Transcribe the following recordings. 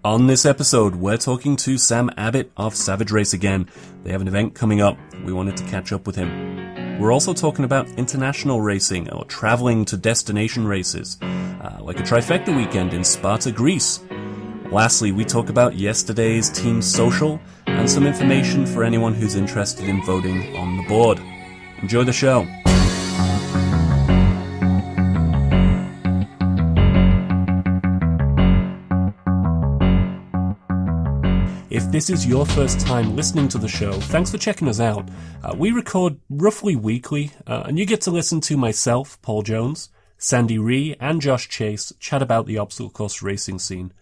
On this episode, we're talking to Sam Abbott of Savage Race again. They have an event coming up. We wanted to catch up with him. We're also talking about international racing or traveling to destination races, like a trifecta weekend in Sparta, Greece. Lastly, we talk about yesterday's team social and some information for anyone who's interested in voting on the board. Enjoy the show. If this is your first time listening to the show, thanks for checking us out. We record roughly weekly, and you get to listen to myself, Paul Jones, Sandy Ree, and Josh Chase chat about the obstacle course racing scene.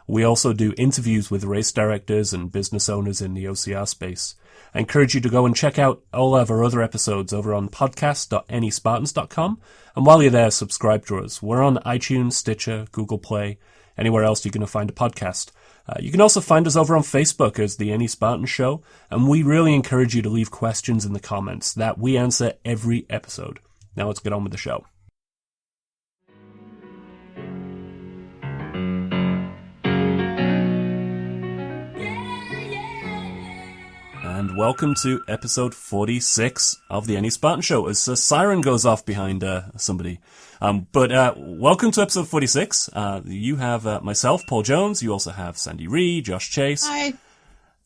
We also do interviews with race directors and business owners in the OCR space. I encourage you to go and check out all of our other episodes over on podcast.anyspartans.com. And while you're there, subscribe to us. We're on iTunes, Stitcher, Google Play, anywhere else you're going to find a podcast. You can also find us over on Facebook as the Any Spartan Show, and we really encourage you to leave questions in the comments that we answer every episode. Now let's get on with the show. And welcome to episode 46 of the Any Spartan Show, as a siren goes off behind somebody. But welcome to episode 46. You have myself, Paul Jones. You also have Sandy Ree, Josh Chase. Hi.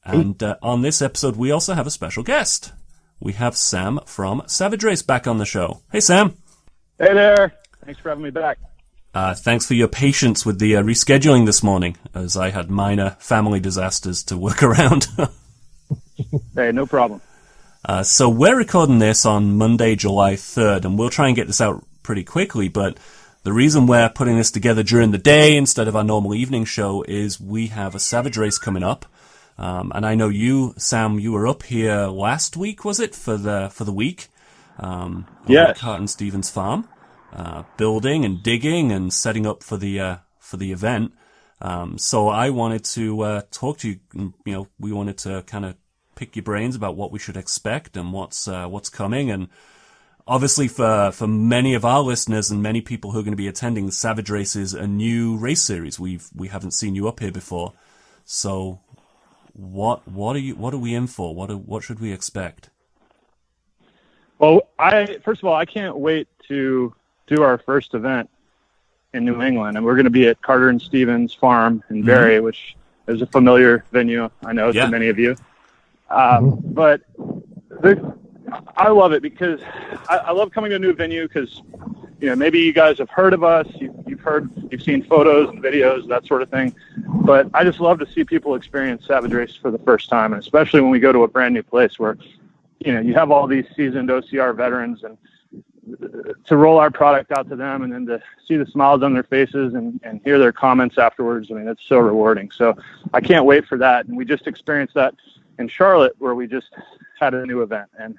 And on this episode, we also have a special guest. We have Sam from Savage Race back on the show. Hey, Sam. Hey there. Thanks for having me back. Thanks for your patience with the rescheduling this morning, as I had minor family disasters to work around. Hey, no problem. So we're recording this on Monday, July 3rd, and we'll try and get this out pretty quickly, but the reason we're putting this together during the day instead of our normal evening show is we have a Savage Race coming up. And I know you, Sam, you were up here last week, was it, for the week? Yes. At Carton Stevens Farm, building and digging and setting up for the event. So I wanted to talk to you. You know, we wanted to kind of pick your brains about what we should expect and what's coming. And obviously for many of our listeners and many people who are going to be attending, Savage Race is a new race series. We haven't seen you up here before. So what are we in for? What should we expect? Well, first of all, I can't wait to do our first event in New England, and we're going to be at Carter and Stevens Farm in Barrie, which is a familiar venue, I know, to many of you. But I love it because I love coming to a new venue because, you know, maybe you guys have heard of us, you've seen photos and videos, that sort of thing. But I just love to see people experience Savage Race for the first time, and especially when we go to a brand new place where, you know, you have all these seasoned OCR veterans, and to roll our product out to them and then to see the smiles on their faces and hear their comments afterwards. I mean, it's so rewarding. So I can't wait for that. And we just experienced that in Charlotte where we just had a new event. And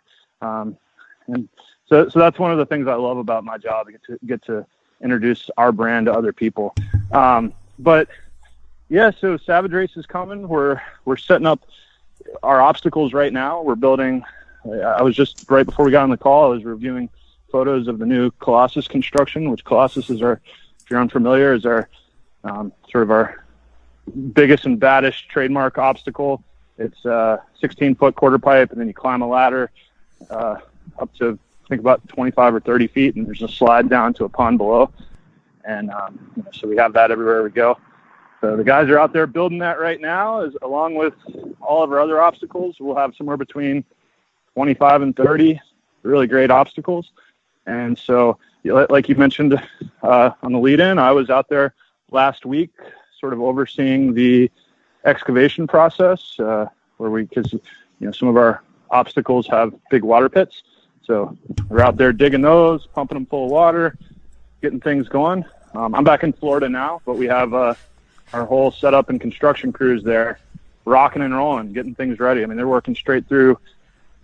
so that's one of the things I love about my job, get to introduce our brand to other people. But yeah, so Savage Race is coming. We're setting up our obstacles right now. We're building, I was just right before we got on the call, I was reviewing photos of the new Colossus construction, which Colossus is our, if you're unfamiliar, is our sort of our biggest and baddest trademark obstacle. It's a 16-foot quarter pipe, and then you climb a ladder up to, I think, about 25 or 30 feet, and there's a slide down to a pond below. And so we have that everywhere we go. So the guys are out there building that right now, along with all of our other obstacles. We'll have somewhere between 25 and 30 really great obstacles. And so, like you mentioned on the lead-in, I was out there last week sort of overseeing the excavation process because, you know, some of our obstacles have big water pits. So we're out there digging those, pumping them full of water, getting things going. I'm back in Florida now, but we have our whole setup and construction crews there rocking and rolling, getting things ready. I mean, they're working straight through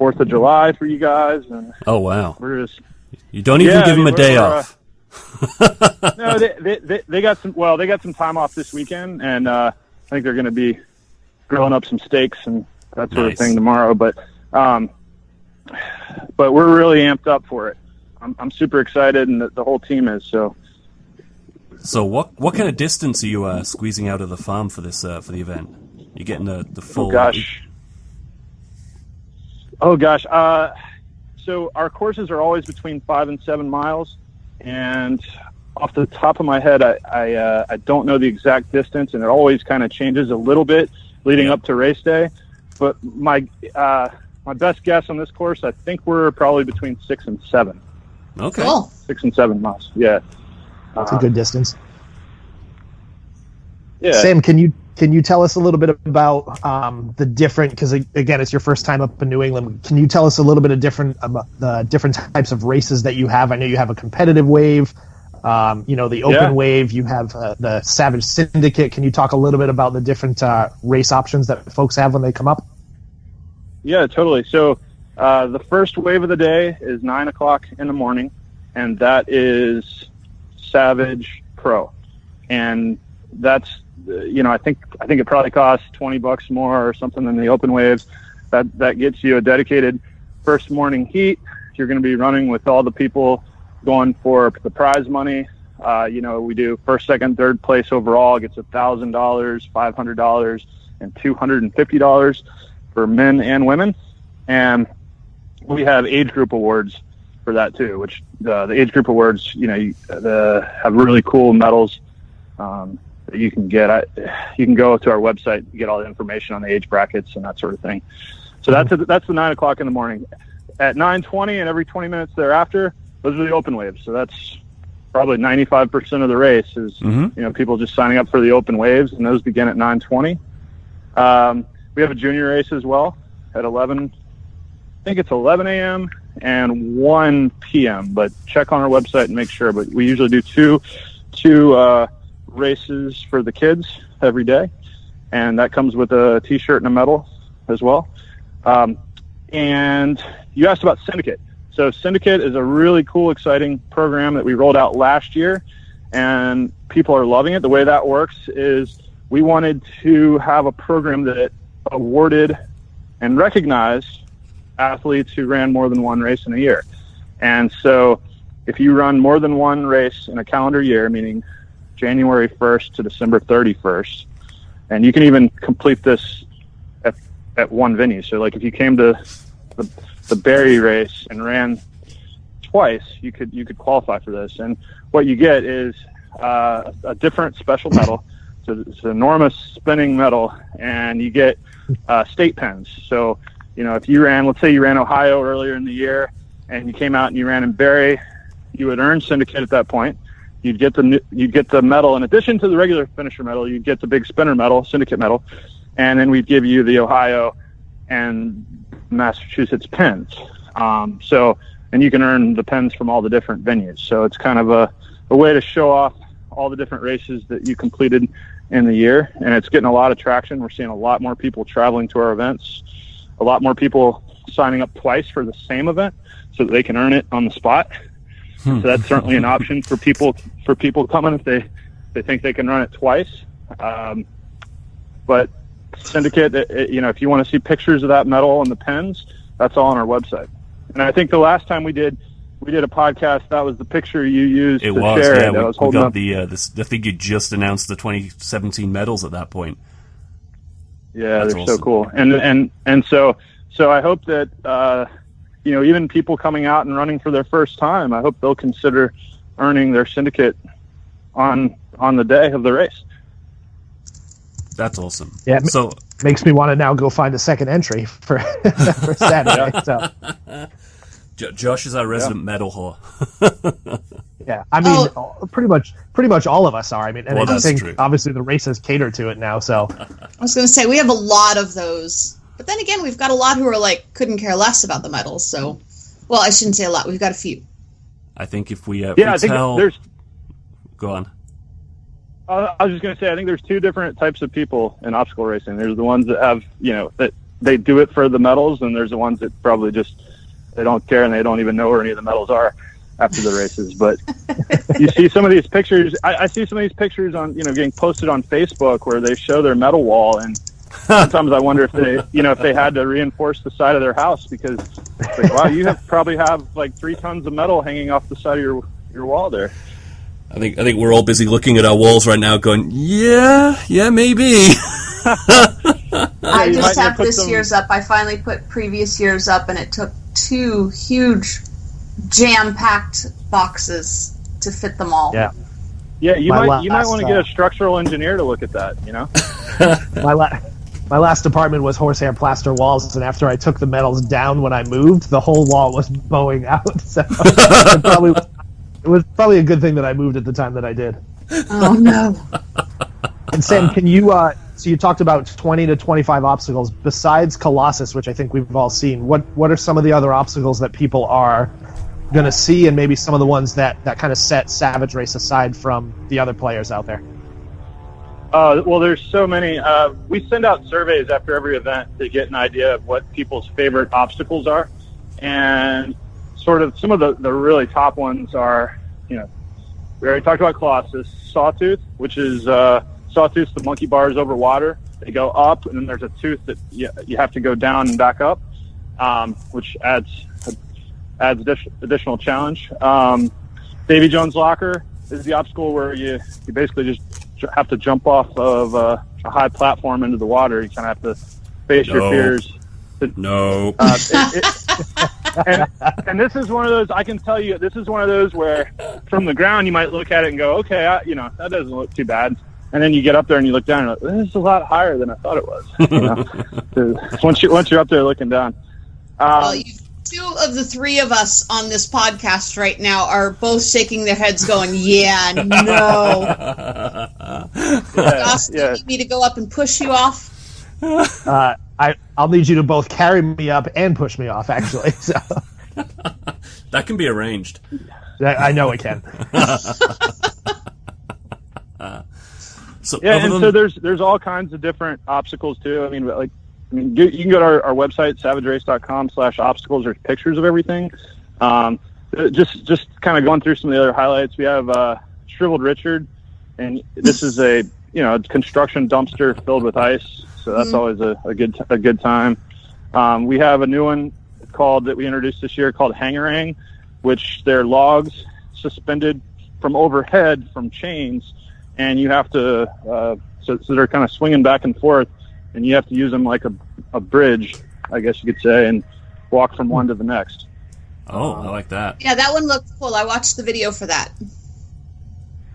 4th of July for you guys. And oh, wow. We're just... You don't even give them a day off. No, they got some. Well, they got some time off this weekend, and I think they're going to be grilling up some steaks and that sort of thing tomorrow. But we're really amped up for it. I'm super excited, and the whole team is. So So what kind of distance are you squeezing out of the farm for this for the event? You're getting the full. Oh gosh. So our courses are always between 5 and 7 miles, and off the top of my head, I don't know the exact distance, and it always kind of changes a little bit leading up to race day. But my best guess on this course, I think we're probably between 6 and 7. Okay. Cool. 6 and 7 miles. Yeah. That's a good distance. Yeah. Sam, can you tell us a little bit about the different? Because again, it's your first time up in New England. Can you tell us a little bit of about the different types of races that you have? I know you have a competitive wave. The open wave. You have the Savage Syndicate. Can you talk a little bit about the different race options that folks have when they come up? Yeah, totally. So the first wave of the day is 9 o'clock in the morning, and that is Savage Pro, and that's I think it probably costs $20 more or something than the open waves. That gets you a dedicated first morning heat. You're going to be running with all the people going for the prize money. We do first, second, third place overall gets $1,000, $500, and $250 for men and women. And we have age group awards for that too, which the age group awards, have really cool medals that you can get. You can go to our website and get all the information on the age brackets and that sort of thing. So that's the 9 o'clock in the morning. At 9:20 and every 20 minutes thereafter, those are the open waves. So that's probably 95% of the race is, people just signing up for the open waves, and those begin at 9:20. We have a junior race as well at 11. I think it's 11 a.m. and 1 p.m., but check on our website and make sure. But we usually do two races for the kids every day, and that comes with a T-shirt and a medal as well. And you asked about Syndicate. So Syndicate is a really cool, exciting program that we rolled out last year, and people are loving it. The way that works is we wanted to have a program that awarded and recognized athletes who ran more than one race in a year. And so if you run more than one race in a calendar year, meaning January 1st to December 31st, and you can even complete this at one venue. So like if you came to the Barrie race and ran twice, you could qualify for this. And what you get is a different special medal. So it's an enormous spinning medal, and you get state pens. So if you ran, let's say you ran Ohio earlier in the year, and you came out and you ran in Barrie, you would earn Syndicate at that point. You'd get the medal in addition to the regular finisher medal. You'd get the big spinner medal, Syndicate medal, and then we'd give you the Ohio and Massachusetts pens. And you can earn the pens from all the different venues. So it's kind of a way to show off all the different races that you completed in the year, and it's getting a lot of traction. We're seeing a lot more people traveling to our events, a lot more people signing up twice for the same event so that they can earn it on the spot. So that's certainly an option for people coming if they think they can run it twice. But Syndicate, if you want to see pictures of that medal and the pens, that's all on our website. And I think the last time we did a podcast, that was the picture you used to share. Yeah, I was holding up I think you just announced the 2017 medals at that point. Yeah, that's they're awesome. so cool. And so I hope that even people coming out and running for their first time, I hope they'll consider earning their Syndicate on the day of the race. That's awesome. Yeah, so makes me want to now go find a second entry for for Saturday. So. Josh is our resident medal whore. Yeah, I mean, pretty much all of us are. I mean, and I think true. Obviously the races cater to it now. So I was going to say we have a lot of those, but then again, we've got a lot who are like couldn't care less about the medals. So, well, I shouldn't say a lot. We've got a few. I think if we I think there's. Go on. I was just going to say, I think there's two different types of people in obstacle racing. There's the ones that have, that they do it for the medals, and there's the ones that probably just, they don't care and they don't even know where any of the medals are after the races. But you see some of these pictures, I see some of these pictures on, getting posted on Facebook where they show their medal wall, and sometimes I wonder if they, if they had to reinforce the side of their house because, like, wow, you probably have like 3 tons of metal hanging off the side of your wall there. I think we're all busy looking at our walls right now, going, yeah, maybe. I just have this year's up. I finally put previous year's up, and it took 2 huge jam-packed boxes to fit them all. Yeah, you might want to get a structural engineer to look at that. You know, my last apartment was horsehair plaster walls, and after I took the metals down when I moved, the whole wall was bowing out. So it was probably a good thing that I moved at the time that I did. Oh no! And Sam, can you? So you talked about 20 to 25 obstacles besides Colossus, which I think we've all seen. What are some of the other obstacles that people are going to see, and maybe some of the ones that kind of set Savage Race aside from the other players out there? Well, there's so many. We send out surveys after every event to get an idea of what people's favorite obstacles are, and sort of some of the really top ones are, we already talked about Colossus, Sawtooth, which is Sawtooth, the monkey bars over water. They go up, and then there's a tooth that you have to go down and back up, which adds additional challenge. Davy Jones Locker is the obstacle where you basically just have to jump off of a high platform into the water. You kind of have to face your fears. No. And this is one of those, I can tell you, this is one of those where from the ground you might look at it and go, okay, that doesn't look too bad. And then you get up there and you look down and you're like, this is a lot higher than I thought it was. Once you're up there looking down. Well, 2 of the 3 of us on this podcast right now are both shaking their heads going, yeah, no. Josh, do you need me to go up and push you off? I'll need you to both carry me up and push me off, actually. So that can be arranged. I know it can. So there's all kinds of different obstacles too. I mean, you can go to our website, savagerace.com/obstacles. There's pictures of everything. Just kind of going through some of the other highlights. We have Shriveled Richard, and this is a construction dumpster filled with ice. So that's always a good time. We have a new one that we introduced this year called Hangarang, which they're logs suspended from overhead from chains, and you have to so they're kind of swinging back and forth, and you have to use them like a bridge, I guess you could say, and walk from one to the next. Oh, I like that. Yeah, that one looked cool. I watched the video for that.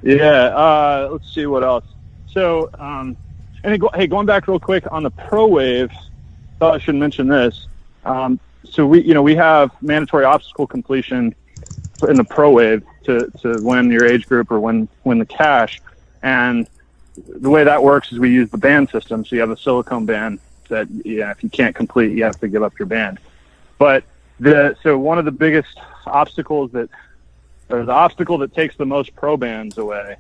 Yeah, let's see what else. So, going back real quick on the Pro Wave, thought I should mention this. So we have mandatory obstacle completion in the Pro Wave to win your age group or win the cash. And the way that works is we use the band system. So you have a silicone band that, if you can't complete, you have to give up your band. But so one of the biggest obstacles the obstacle that takes the most pro bands away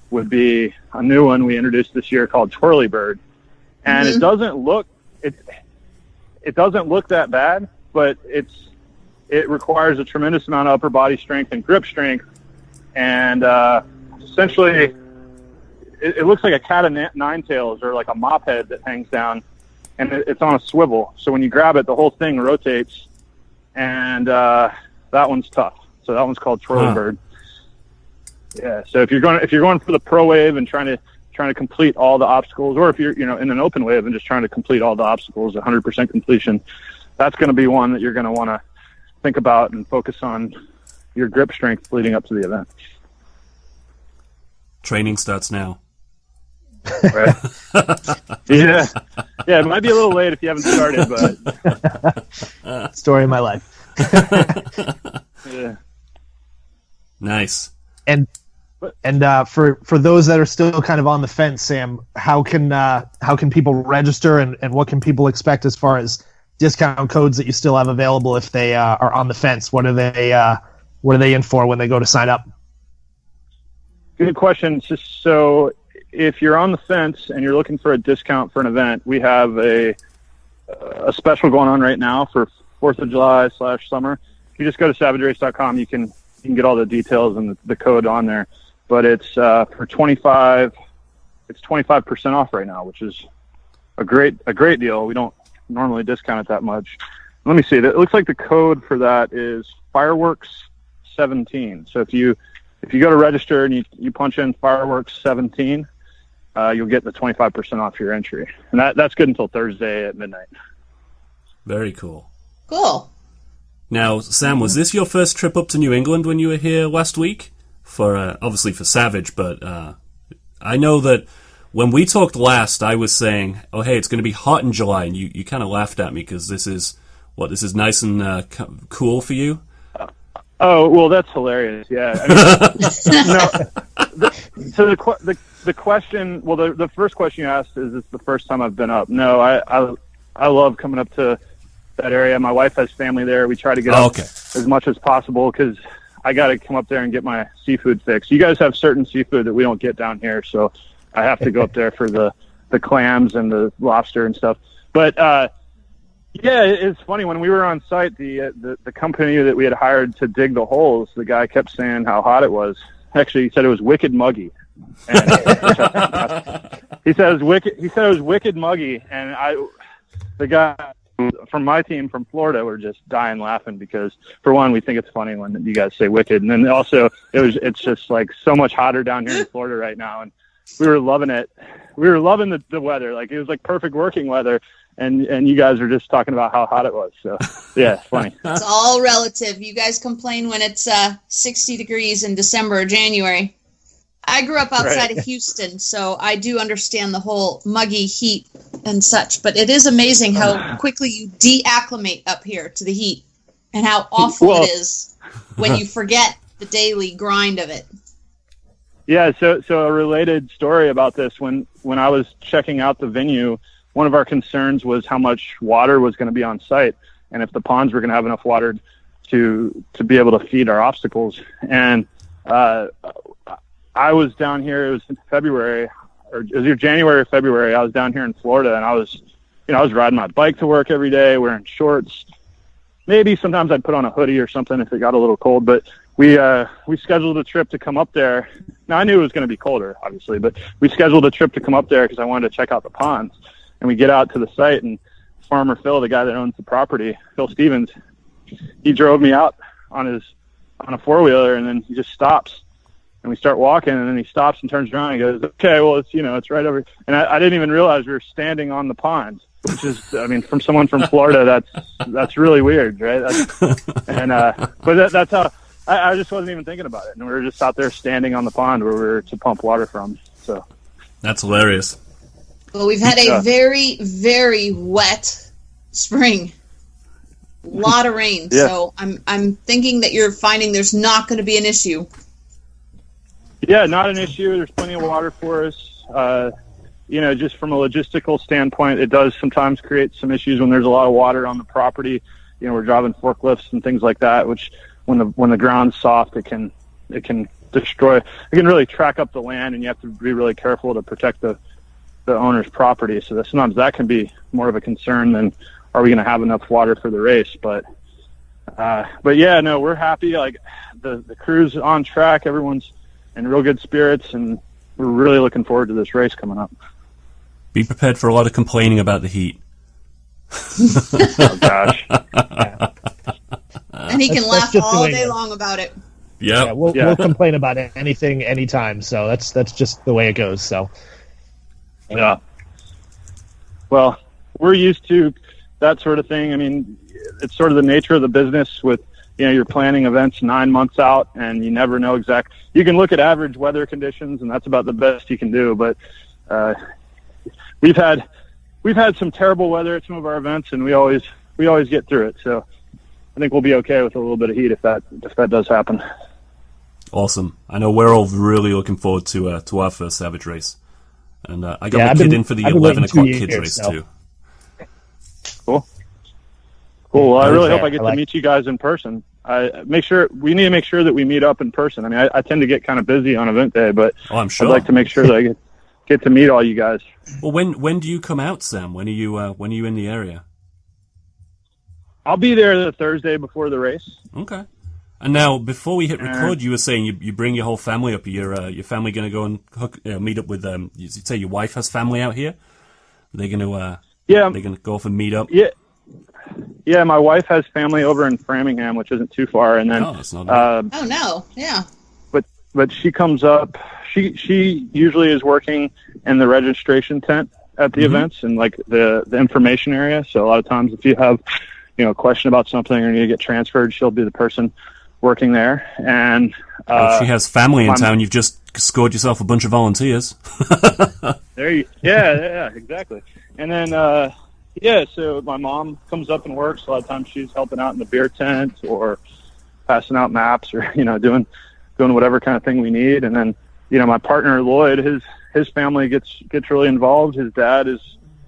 would be a new one we introduced this year called Twirly Bird. And it doesn't look that bad, but it requires a tremendous amount of upper body strength and grip strength. And essentially it looks like a cat of nine tails or like a mop head that hangs down, and it's on a swivel. So when you grab it, the whole thing rotates, and that one's tough. So that one's called Twirly Bird. Yeah. So if you're going for the Pro Wave and trying to complete all the obstacles, or if you're in an open wave and just trying to complete all the obstacles, 100% completion, that's going to be one that you're going to want to think about and focus on your grip strength leading up to the event. Training starts now. Right. Yeah. It might be a little late if you haven't started, but story of my life. Yeah. Nice. And for those that are still kind of on the fence, Sam, how can people register and what can people expect as far as discount codes that you still have available if they are on the fence? What are they in for when they go to sign up? Good question. So if you're on the fence and you're looking for a discount for an event, we have a special going on right now for 4th of July / summer. If you just go to savagerace.com, you can get all the details and the code on there. But it's for 25. It's 25% off right now, which is a great deal. We don't normally discount it that much. Let me see. It looks like the code for that is Fireworks 17. So if you if you go to register and you punch in fireworks 17, you'll get the 25% off your entry, and that's good until Thursday at midnight. Very cool. Cool. Now, Sam, was this your first trip up to New England when you were here last week? For obviously for Savage, but I know that when we talked last, I was saying, "Oh, hey, it's going to be hot in July," and you kind of laughed at me because this is nice and cool for you. Oh, well, that's hilarious. Yeah. I mean, so the question, well, the first question you asked is the first time I've been up. No, I love coming up to that area. My wife has family there. We try to get up as much as possible because I got to come up there and get my seafood fix. You guys have certain seafood that we don't get down here, so I have to go up there for the clams and the lobster and stuff. But yeah, it's funny. When we were on site, the company that we had hired to dig the holes, the guy kept saying how hot it was. Actually, he said it was wicked muggy. And he said it was wicked muggy, and the guy from my team from Florida were just dying laughing because, for one, we think it's funny when you guys say wicked, and then also it's just like so much hotter down here in Florida right now, and we were loving it. We were loving the weather. Like, it was like perfect working weather, and you guys are just talking about how hot it was. So yeah, it's funny. It's all relative. You guys complain when it's 60 degrees in December or January. I grew up outside of Houston, so I do understand the whole muggy heat and such, but it is amazing how quickly you deacclimate up here to the heat and how awful it is when you forget the daily grind of it. Yeah, so a related story about this, when I was checking out the venue, one of our concerns was how much water was going to be on site and if the ponds were going to have enough water to be able to feed our obstacles. And I was down here, it was in February, or it was either January or February. I was down here in Florida, and I was riding my bike to work every day, wearing shorts. Maybe sometimes I'd put on a hoodie or something if it got a little cold, but we scheduled a trip to come up there. Now, I knew it was going to be colder, obviously, but we scheduled a trip to come up there because I wanted to check out the ponds. And we get out to the site, and Farmer Phil, the guy that owns the property, Phil Stevens, he drove me out on a four-wheeler, and then he just stops. And we start walking, and then he stops and turns around and goes, "Okay, well, it's right over." And I didn't even realize we were standing on the ponds, which is, I mean, from someone from Florida, that's really weird, right? But that's how I just wasn't even thinking about it, and we were just out there standing on the pond where we were to pump water from. So that's hilarious. Well, we've had a very, very wet spring. A lot of rain, so I'm thinking that you're finding there's not going to be an issue. Yeah, not an issue. There's plenty of water for us. Just from a logistical standpoint, it does sometimes create some issues when there's a lot of water on the property. We're driving forklifts and things like that, which when the ground's soft, it can destroy. It can really track up the land, and you have to be really careful to protect the owner's property. So sometimes that can be more of a concern than are we going to have enough water for the race. But yeah, no, we're happy. Like the crew's on track. Everyone's in real good spirits, and we're really looking forward to this race coming up. Be prepared for a lot of complaining about the heat. Oh, gosh. Yeah. And he can laugh all day long about it. Yeah, we'll complain about anything, anytime. So that's just the way it goes. So yeah. Well, we're used to that sort of thing. I mean, it's sort of the nature of the business with, you're planning events 9 months out, and you never know exact. You can look at average weather conditions, and that's about the best you can do. But we've had some terrible weather at some of our events, and we always get through it. So I think we'll be okay with a little bit of heat if that does happen. Awesome. I know we're all really looking forward to our first Savage race, and I got my kid in for the 11 o'clock kids race too. Cool. Well, I really hope I get to meet you guys in person. We need to make sure that we meet up in person. I mean, I tend to get kind of busy on event day, but I'm sure. I'd like to make sure that I get to meet all you guys. Well, when do you come out, Sam? When are you in the area? I'll be there the Thursday before the race. Okay. And now, before we hit record, you were saying you bring your whole family up. Your family going to go and meet up with you say your wife has family out here. They're going to they're going to go off and meet up. Yeah, my wife has family over in Framingham, which isn't too far, and then that's not bad. Oh no, yeah. But but she comes up. She usually is working in the registration tent at the events and like the information area. So a lot of times if you have, a question about something or need to get transferred, she'll be the person working there. And if she has family in town, you've just scored yourself a bunch of volunteers. Yeah, exactly. And then so my mom comes up and works. A lot of times she's helping out in the beer tent or passing out maps or doing whatever kind of thing we need. And then my partner Lloyd, his family gets really involved. His dad is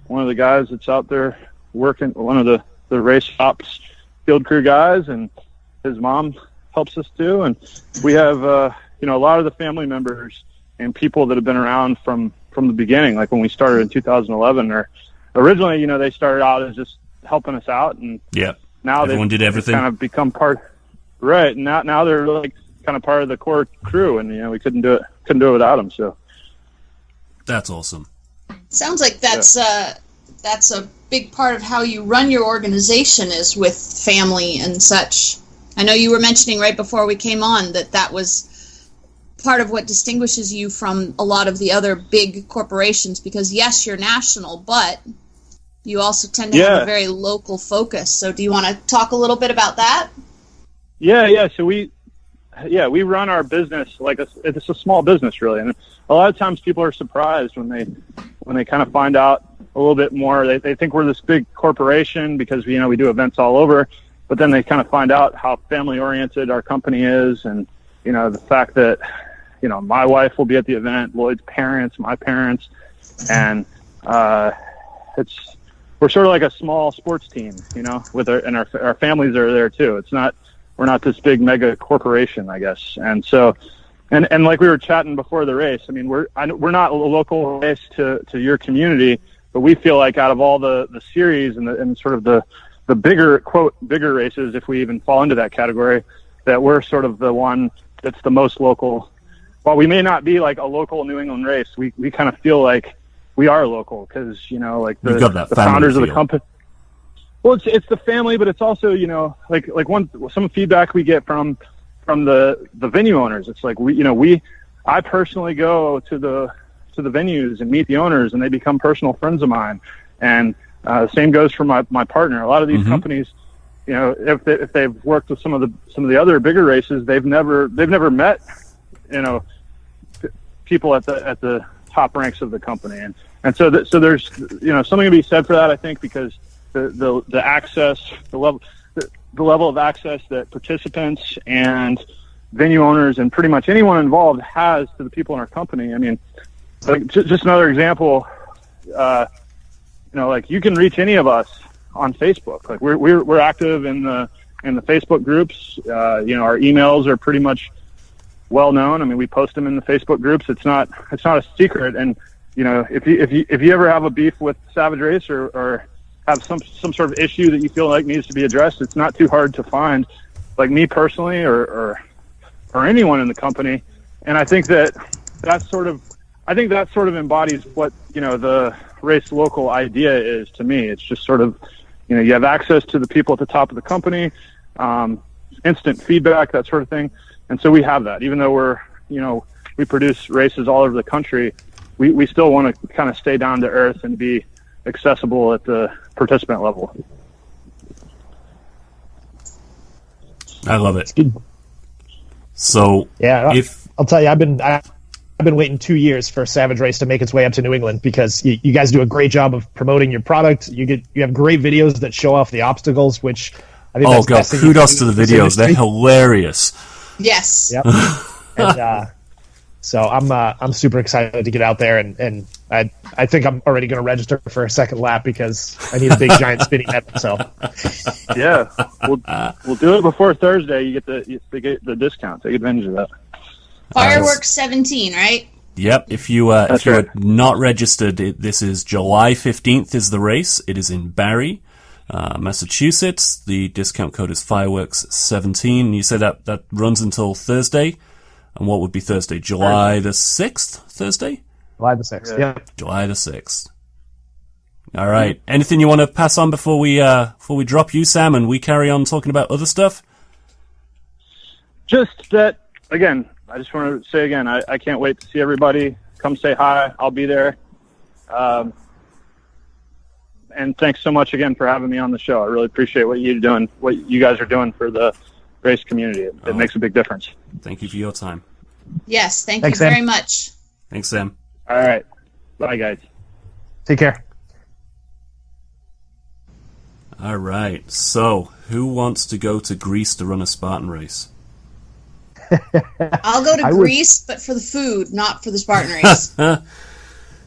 one of the guys that's out there working, one of the race ops field crew guys, and his mom helps us too. And we have a lot of the family members and people that have been around from the beginning, like when we started in 2011, or originally they started out as just helping us out, and now everyone did everything, kind of become part, right? And now they're like kind of part of the core crew, and we couldn't do it without them. So that's awesome. Sounds like that's a big part of how you run your organization, is with family and such. I know you were mentioning right before we came on that was part of what distinguishes you from a lot of the other big corporations, because yes, you're national, but you also tend to have a very local focus. So do you want to talk a little bit about that? Yeah. So we run our business like it's a small business, really. And a lot of times people are surprised when they kind of find out a little bit more. They think we're this big corporation because we do events all over, but then they kind of find out how family oriented our company is, and the fact that my wife will be at the event, Lloyd's parents, my parents, and we're sort of like a small sports team, with our families are there too. We're not this big mega corporation, I guess. And so, and like we were chatting before the race, I mean, we're not a local race to your community, but we feel like out of all the series and sort of the bigger races, if we even fall into that category, that we're sort of the one that's the most local. While we may not be like a local New England race, we kind of feel like we are local because, like the founders of the company. Well, it's the family, but it's also, like some feedback we get from the venue owners. It's like I personally go to the venues and meet the owners, and they become personal friends of mine. And same goes for my partner. A lot of these companies, if they've worked with some of the other bigger races, they've never met, people at the top ranks of the company. And so there's something to be said for that, I think, because the access, the level of access that participants and venue owners and pretty much anyone involved has to the people in our company. I mean, like just another example, like you can reach any of us on Facebook. Like we're active in the Facebook groups. Our emails are pretty much well known. I mean, we post them in the Facebook groups. It's not a secret. And if you ever have a beef with Savage Race or have some sort of issue that you feel like needs to be addressed, it's not too hard to find, like me personally or anyone in the company. And I think that sort of embodies what the race local idea is to me. It's just sort of you have access to the people at the top of the company, instant feedback, that sort of thing. And so we have that, even though we produce races all over the country. We still want to kind of stay down to earth and be accessible at the participant level. I love it. So I'll tell you, I've been waiting 2 years for Savage Race to make its way up to New England, because you guys do a great job of promoting your product. You have great videos that show off the obstacles, which I think kudos to the videos. They're hilarious. Yes. Yep. And so I'm super excited to get out there, and I think I'm already going to register for a second lap because I need a big giant spinning net. So yeah, we'll do it before Thursday. You get the discount. Take advantage of that. Fireworks 17, right? Yep. If you are not registered, this is July 15th is the race. It is in Barry, Massachusetts. The discount code is Fireworks 17. You say that runs until Thursday. And what would be Thursday? July the 6th? Thursday? July the 6th, yeah. July the 6th. All right. Anything you want to pass on before we drop you, Sam, and we carry on talking about other stuff? Just that, again, I just want to say again, I can't wait to see everybody. Come say hi. I'll be there. And thanks so much again for having me on the show. I really appreciate what you guys are doing for the race community. It makes a big difference. Thank you for your time. Yes, thanks you Sam. very much. Thanks, Sam. All right. Bye, guys. Take care. All right. So, who wants to go to Greece to run a Spartan race? I'll go to Greece, but for the food, not for the Spartan race.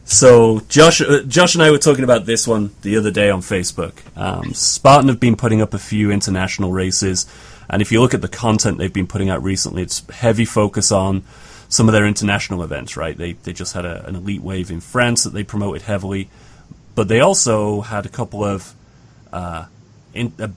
So Josh and I were talking about this one the other day on Facebook. Spartan have been putting up a few international races, and if you look at the content they've been putting out recently, it's heavy focus on some of their international events, right? They just had an elite wave in France that they promoted heavily, but they also had a couple of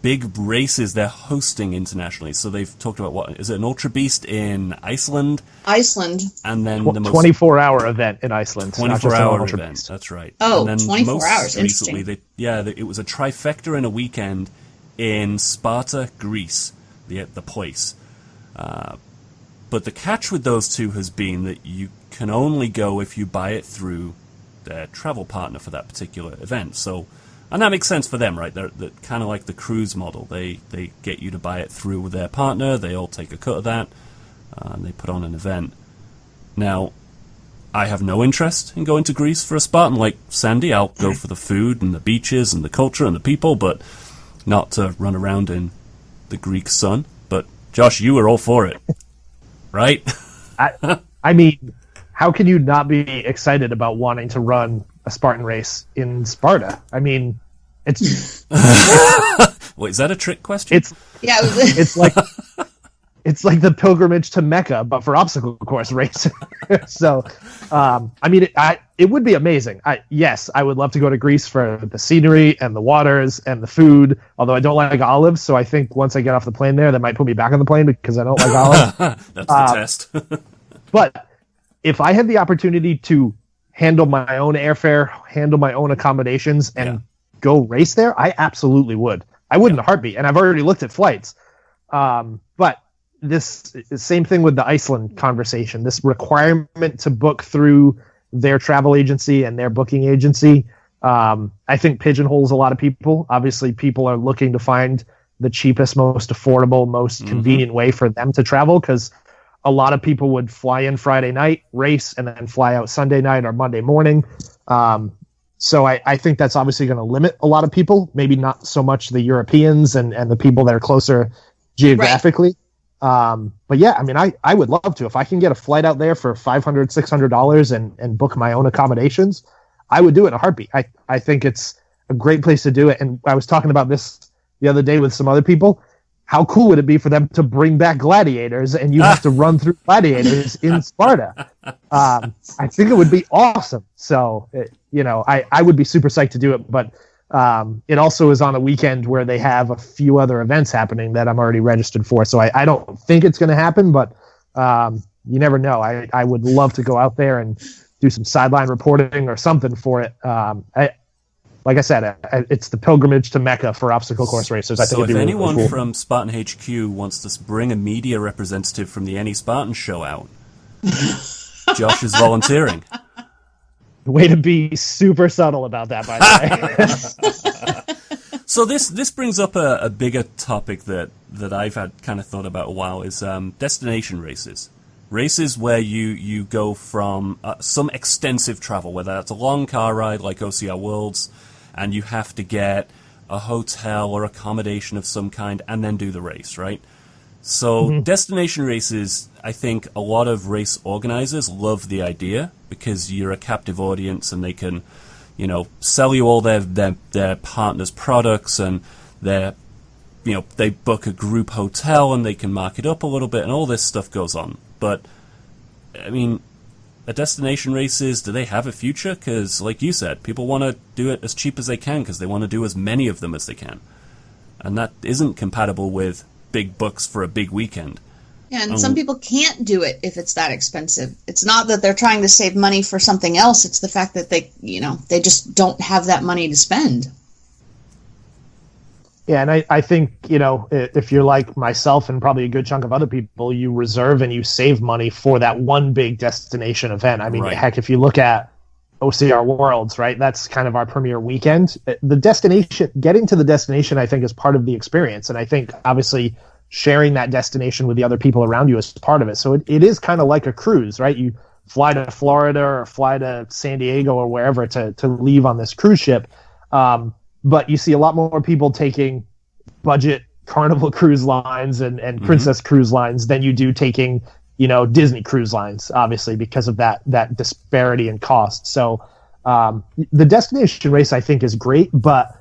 big races they're hosting internationally. So they've talked about, is it an Ultra Beast in Iceland? Iceland. And then the most 24-hour event in Iceland. 24-hour event, that's right. Oh, and then 24 hours, recently, it was a trifecta in a weekend in Sparta, Greece, the place. But the catch with those two has been that you can only go if you buy it through their travel partner for that particular event. So, and that makes sense for them, right? They're kind of like the cruise model. They get you to buy it through their partner. They all take a cut of that, and they put on an event. Now, I have no interest in going to Greece for a Spartan like Sandy. I'll go for the food and the beaches and the culture and the people, but not to run around in the Greek sun. But Josh, you were all for it, right? I mean, how can you not be excited about wanting to run a Spartan race in Sparta? I mean, it's Wait, is that a trick question? It's like the pilgrimage to Mecca, but for obstacle course racing. So, I mean, it would be amazing. Yes, I would love to go to Greece for the scenery and the waters and the food. Although I don't like olives, so I think once I get off the plane there, they might put me back on the plane because I don't like olives. That's the test. But if I had the opportunity to handle my own airfare, handle my own accommodations, and go race there, I absolutely would. I would in a heartbeat, and I've already looked at flights. But this same thing with the Iceland conversation, this requirement to book through their travel agency and their booking agency, I think pigeonholes a lot of people. Obviously, people are looking to find the cheapest, most affordable, most convenient way for them to travel, because a lot of people would fly in Friday night, race, and then fly out Sunday night or Monday morning. So I think that's obviously going to limit a lot of people, maybe not so much the Europeans and the people that are closer geographically. Right. But yeah, I mean, I would love to. If I can get a flight out there for $500, $600 and book my own accommodations, I would do it in a heartbeat. I think it's a great place to do it. And I was talking about this the other day with some other people. How cool would it be for them to bring back gladiators and you have to run through gladiators in Sparta? I think it would be awesome. So, I would be super psyched to do it. But it also is on a weekend where they have a few other events happening that I'm already registered for. So I don't think it's going to happen, but you never know. I would love to go out there and do some sideline reporting or something for it. Like I said, it's the pilgrimage to Mecca for obstacle course racers. I think so if anyone really cool. from Spartan HQ wants to bring a media representative from the Any Spartan show out, Josh is volunteering. Way to be super subtle about that, by the way. So this brings up a bigger topic that I've had kind of thought about a while, is destination races. Races where you go from some extensive travel, whether that's a long car ride like OCR Worlds, and you have to get a hotel or accommodation of some kind and then do the race, right? So destination races, I think a lot of race organizers love the idea because you're a captive audience and they can, sell you all their partners' products, and they book a group hotel and they can mark it up a little bit and all this stuff goes on. But, I mean, a destination races, do they have a future? Because, like you said, people want to do it as cheap as they can because they want to do as many of them as they can. And that isn't compatible with big bucks for a big weekend. Yeah, and some people can't do it if it's that expensive. It's not that they're trying to save money for something else. It's the fact that they just don't have that money to spend. Yeah, and I think, if you're like myself and probably a good chunk of other people, you reserve and you save money for that one big destination event. I mean, Right. Heck, if you look at OCR Worlds, right, that's kind of our premier weekend. The destination, getting to the destination, I think, is part of the experience. And I think, obviously, sharing that destination with the other people around you is part of it. So it is kind of like a cruise, right? You fly to Florida or fly to San Diego or wherever to leave on this cruise ship. But you see a lot more people taking budget Carnival cruise lines and Princess cruise lines than you do taking, Disney cruise lines, obviously, because of that disparity in cost. So the destination race, I think, is great, but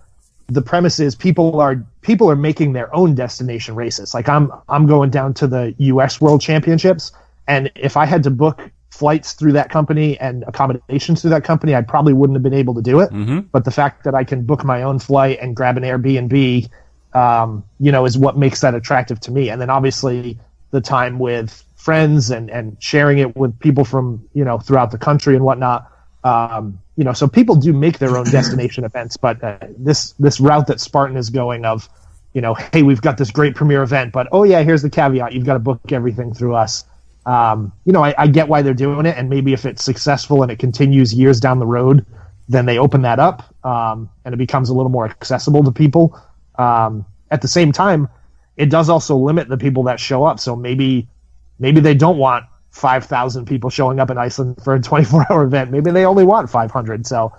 the premise is people are making their own destination races. Like I'm going down to the US World Championships, and if I had to book flights through that company and accommodations through that company, I probably wouldn't have been able to do it. But the fact that I can book my own flight and grab an Airbnb, is what makes that attractive to me. And then obviously the time with friends and sharing it with people from, throughout the country and whatnot. So people do make their own destination events, but this route that Spartan is going of, hey, we've got this great premier event, but oh yeah, here's the caveat. You've got to book everything through us. I get why they're doing it, and maybe if it's successful and it continues years down the road, then they open that up, and it becomes a little more accessible to people. At the same time, it does also limit the people that show up. So maybe they don't want 5,000 people showing up in Iceland for a 24-hour event. Maybe they only want 500. So,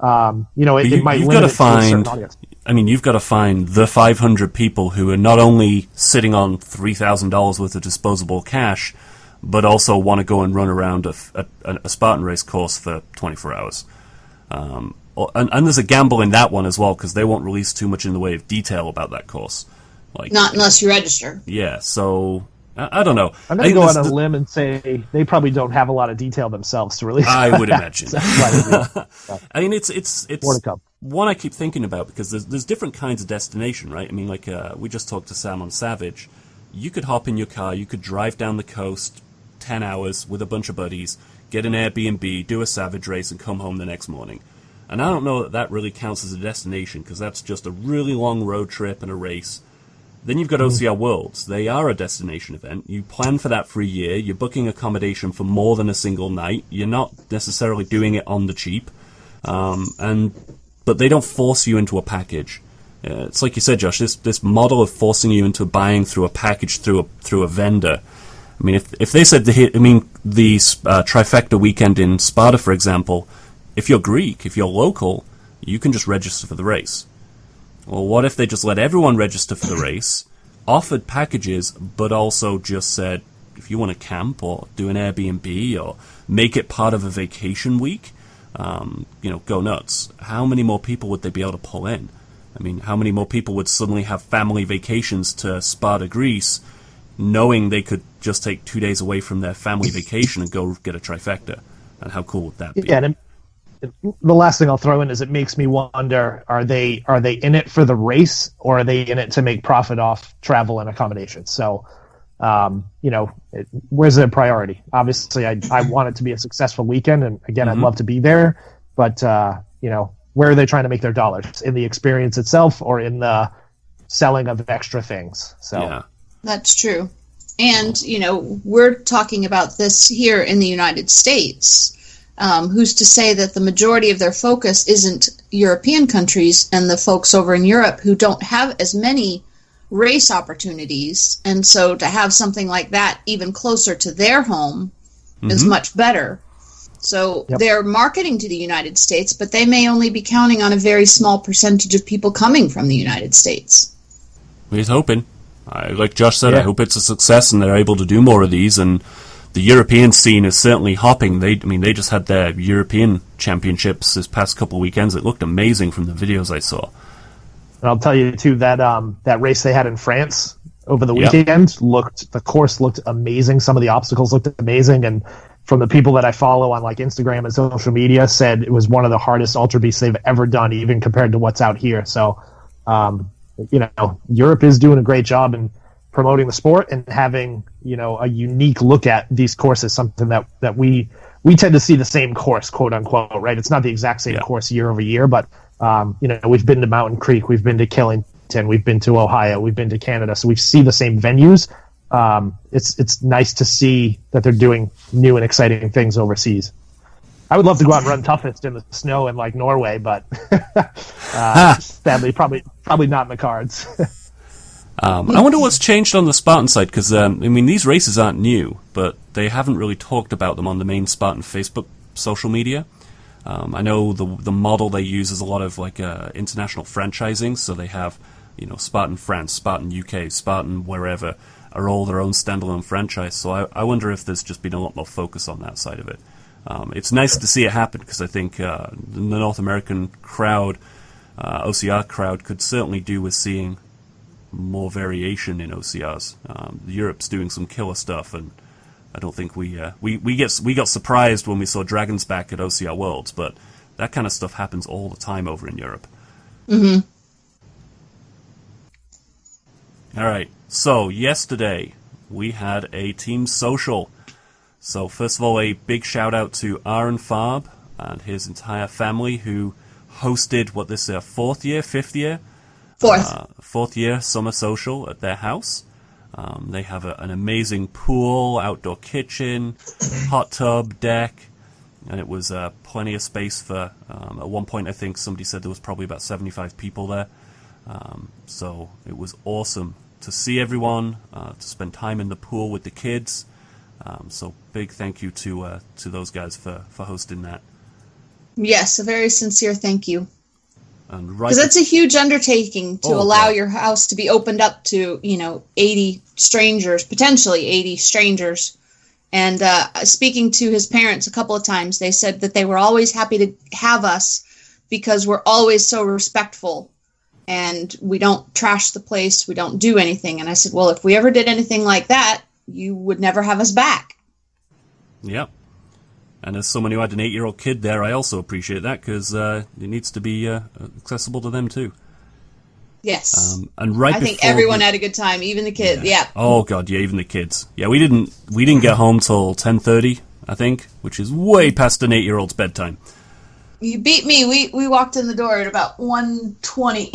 it might limit it to a certain audience. I mean, you've got to find the 500 people who are not only sitting on $3,000 worth of disposable cash, but also want to go and run around a Spartan race course for 24 hours. And there's a gamble in that one as well, because they won't release too much in the way of detail about that course. Not unless you register. Yeah, so I don't know. I'm going to go on a limb and say they probably don't have a lot of detail themselves to release. I would imagine. I mean, it's more to come. One I keep thinking about, because there's different kinds of destination, right? I mean, like we just talked to Sam on Savage. You could hop in your car, you could drive down the coast 10 hours with a bunch of buddies, get an Airbnb, do a Savage race, and come home the next morning. And I don't know that really counts as a destination, because that's just a really long road trip and a race. Then you've got OCR Worlds. They are a destination event. You plan for that for a year. You're booking accommodation for more than a single night. You're not necessarily doing it on the cheap. But they don't force you into a package. It's like you said, Josh, this model of forcing you into buying through a package through a vendor. I mean, if they said the trifecta weekend in Sparta, for example, if you're Greek, if you're local, you can just register for the race. Well, what if they just let everyone register for the race, offered packages, but also just said, if you want to camp or do an Airbnb or make it part of a vacation week, go nuts. How many more people would they be able to pull in? I mean, how many more people would suddenly have family vacations to Sparta, Greece, knowing they could just take 2 days away from their family vacation and go get a trifecta? And how cool would that be? Yeah, and the last thing I'll throw in is it makes me wonder, are they in it for the race, or are they in it to make profit off travel and accommodation? So, where's their priority? Obviously, I want it to be a successful weekend, and again, I'd love to be there, but, where are they trying to make their dollars? In the experience itself, or in the selling of extra things? So. Yeah. That's true. And, we're talking about this here in the United States. Who's to say that the majority of their focus isn't European countries and the folks over in Europe who don't have as many race opportunities? And so to have something like that even closer to their home is much better. So they're marketing to the United States, but they may only be counting on a very small percentage of people coming from the United States. We're hoping. Like Josh said, I hope it's a success and they're able to do more of these. And the European scene is certainly hopping. They just had their European championships this past couple of weekends. It looked amazing from the videos I saw. And I'll tell you too that race they had in France over the weekend the course looked amazing. Some of the obstacles looked amazing, and from the people that I follow on like Instagram and social media, said it was one of the hardest ultra beasts they've ever done, even compared to what's out here. So, Europe is doing a great job in promoting the sport and having, a unique look at these courses, something that we tend to see the same course, quote unquote, right? It's not the exact same course year over year, but, we've been to Mountain Creek, we've been to Killington, Washington, we've been to Ohio, we've been to Canada, so we see the same venues. It's nice to see that they're doing new and exciting things overseas. I would love to go out and run toughest in the snow in like Norway, but sadly, probably not in the cards. I wonder what's changed on the Spartan side, because I mean, these races aren't new, but they haven't really talked about them on the main Spartan Facebook social media. I know the model they use is a lot of like international franchising, so they have, you know, Spartan France, Spartan UK, Spartan wherever are all their own standalone franchise. So I wonder if there's just been a lot more focus on that side of it. It's nice to see it happen, because I think the North American crowd, OCR crowd, could certainly do with seeing more variation in OCRs. Europe's doing some killer stuff, and I don't think we got surprised when we saw Dragons back at OCR Worlds, but that kind of stuff happens all the time over in Europe. Mm-hmm. All right, so yesterday we had a team social. So first of all, a big shout out to Aaron Farb and his entire family, who hosted fifth year summer social at their house. They have an amazing pool, outdoor kitchen, hot tub, deck, and it was plenty of space for, at one point I think somebody said there was probably about 75 people there. So it was awesome to see everyone, to spend time in the pool with the kids. So big thank you to those guys for hosting that. Yes, a very sincere thank you. Because it's a huge undertaking to allow your house to be opened up to, 80 strangers, potentially 80 strangers. And speaking to his parents a couple of times, they said that they were always happy to have us because we're always so respectful and we don't trash the place, we don't do anything. And I said, well, if we ever did anything like that, you would never have us back. Yep. And as someone who had an 8-year-old kid there, I also appreciate that, because it needs to be accessible to them too. Yes. And I think everyone had a good time, even the kids. Yeah. Oh god, yeah, even the kids. Yeah, we didn't get home till 10:30, I think, which is way past an 8-year-old's bedtime. You beat me. We walked in the door at about 1:20.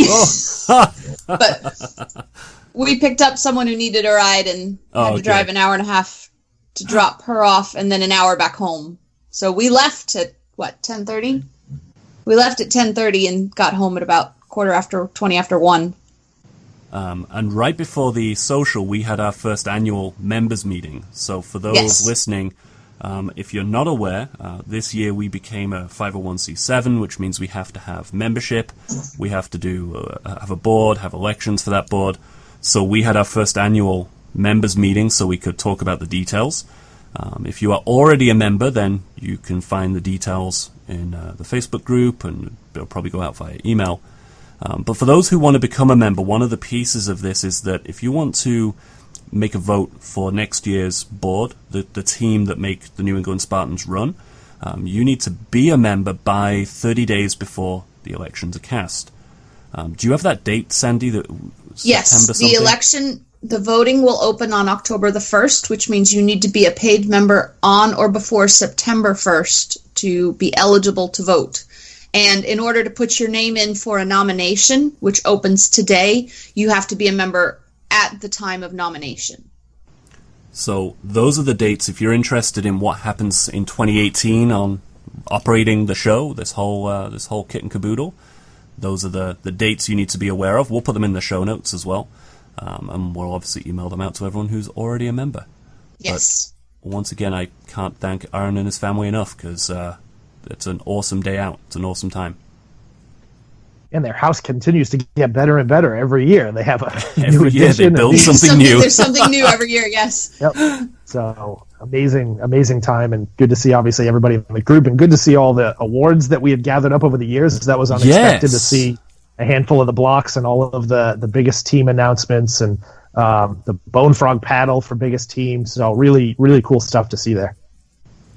Oh. But we picked up someone who needed a ride and had to drive an hour and a half to drop her off, and then an hour back home. So we left at 10:30. We left at 10:30 and got home at about 20 after 1. And right before the social, we had our first annual members meeting. So for those listening, if you're not aware, this year we became a 501c7, which means we have to have membership. We have to have a board, have elections for that board. So we had our first annual members meeting so we could talk about the details. If you are already a member, then you can find the details in the Facebook group, and it'll probably go out via email. But for those who want to become a member, one of the pieces of this is that if you want to make a vote for next year's board, the team that make the New England Spartans run, you need to be a member by 30 days before the elections are cast. Do you have that date, Sandy? Yes, the election... The voting will open on October the 1st, which means you need to be a paid member on or before September 1st to be eligible to vote. And in order to put your name in for a nomination, which opens today, you have to be a member at the time of nomination. So those are the dates. If you're interested in what happens in 2018 on operating the show, this whole kit and caboodle, those are the dates you need to be aware of. We'll put them in the show notes as well. And we'll obviously email them out to everyone who's already a member. Yes. But once again, I can't thank Aaron and his family enough, because it's an awesome day out. It's an awesome time. And their house continues to get better and better every year. They have every year they build something new. There's something new every year, yes. Yep. So amazing time, and good to see obviously everybody in the group, and good to see all the awards that we had gathered up over the years. That was unexpected to see. A handful of the blocks and all of the biggest team announcements, and the Bone Frog paddle for biggest team. So really, really cool stuff to see there.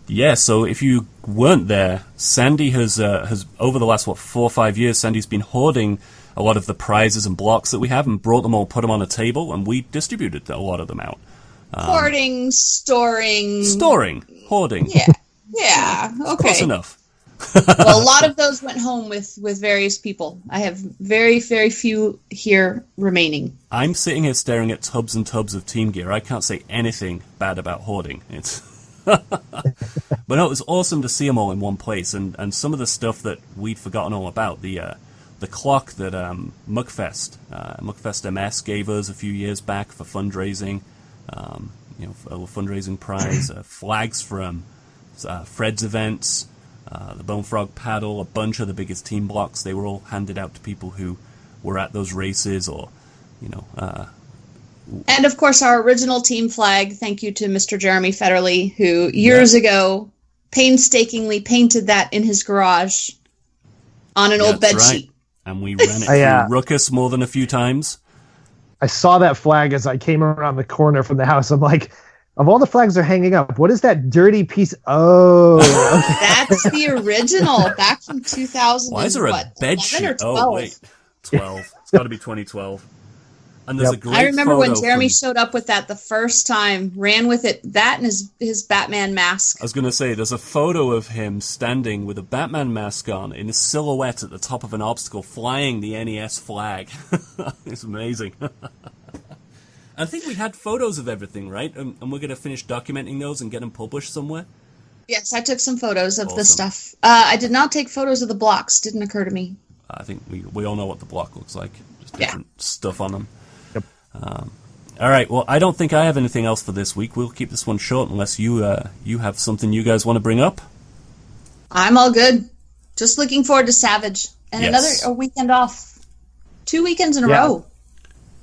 Yeah, so if you weren't there, Sandy has over the last 4 or 5 years, Sandy's been hoarding a lot of the prizes and blocks that we have, and brought them all, put them on a table, and we distributed a lot of them out. Hoarding, storing, hoarding. Yeah, okay. Close enough. Well, a lot of those went home with various people. I have very, very few here remaining. I'm sitting here staring at tubs and tubs of team gear. I can't say anything bad about hoarding. It's but no, it was awesome to see them all in one place, and some of the stuff that we'd forgotten all about. The clock that Muckfest MS gave us a few years back for fundraising, for a fundraising prize, flags from Fred's events, the Bone Frog paddle, a bunch of the biggest team blocks. They were all handed out to people who were at those races, or and of course our original team flag. Thank you to Mr. Jeremy Federley, who years ago painstakingly painted that in his garage on an old bed sheet. And we ran it through Ruckus more than a few times. I saw that flag as I came around the corner from the house. I'm like, of all the flags they're hanging up, what is that dirty piece? Oh, okay. That's the original back from 2000. Why is there a bed sheet? Oh, wait, 12. It's got to be 2012. And there's a great I remember when photo Jeremy showed up with that the first time, ran with it, that and his Batman mask. I was going to say, there's a photo of him standing with a Batman mask on in a silhouette at the top of an obstacle, flying the NES flag. It's amazing. I think we had photos of everything, right? And we're going to finish documenting those and get them published somewhere? Yes, I took some photos of the stuff. I did not take photos of the blocks. Didn't occur to me. I think we all know what the block looks like. Just different stuff on them. Yep. All right, well, I don't think I have anything else for this week. We'll keep this one short unless you have something you guys want to bring up. I'm all good. Just looking forward to Savage. And another weekend off. 2 weekends in a row.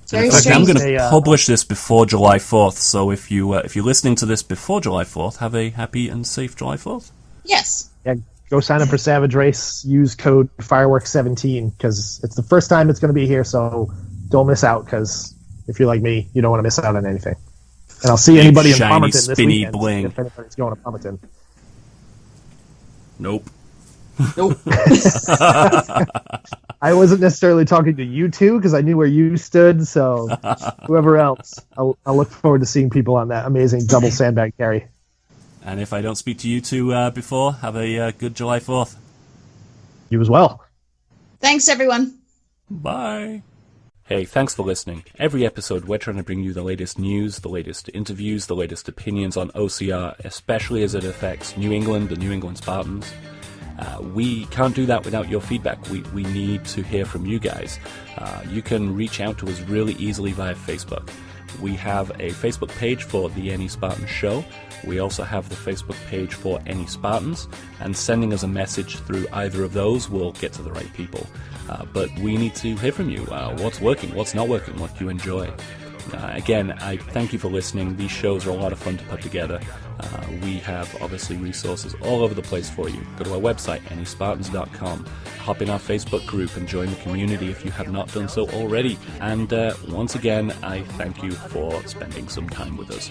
It's very strange. I'm going to publish this before July 4th, so if you're listening to this before July 4th, have a happy and safe July 4th. Yes. Yeah, go sign up for Savage Race. Use code Fireworks17 because it's the first time it's going to be here, so don't miss out, because if you're like me, you don't want to miss out on anything. And I'll see anybody in Palmerton this weekend. Bling. If anybody's going to Palmerton. Nope. I wasn't necessarily talking to you two because I knew where you stood, so whoever else, I'll look forward to seeing people on that amazing double sandbag carry. And if I don't speak to you two before, have a good July 4th. You as well. Thanks, everyone. Bye. Hey, thanks for listening. Every episode, we're trying to bring you the latest news, the latest interviews, the latest opinions on OCR, especially as it affects New England, the New England Spartans. We can't do that without your feedback. We need to hear from you guys. You can reach out to us really easily via Facebook. We have a Facebook page for the Any Spartan Show. We also have the Facebook page for Any Spartans, and sending us a message through either of those will get to the right people. But we need to hear from you. What's working, what's not working, what do you enjoy? Again, I thank you for listening. These shows are a lot of fun to put together. We have, obviously, resources all over the place for you. Go to our website, anyspartans.com. Hop in our Facebook group and join the community if you have not done so already. And once again, I thank you for spending some time with us.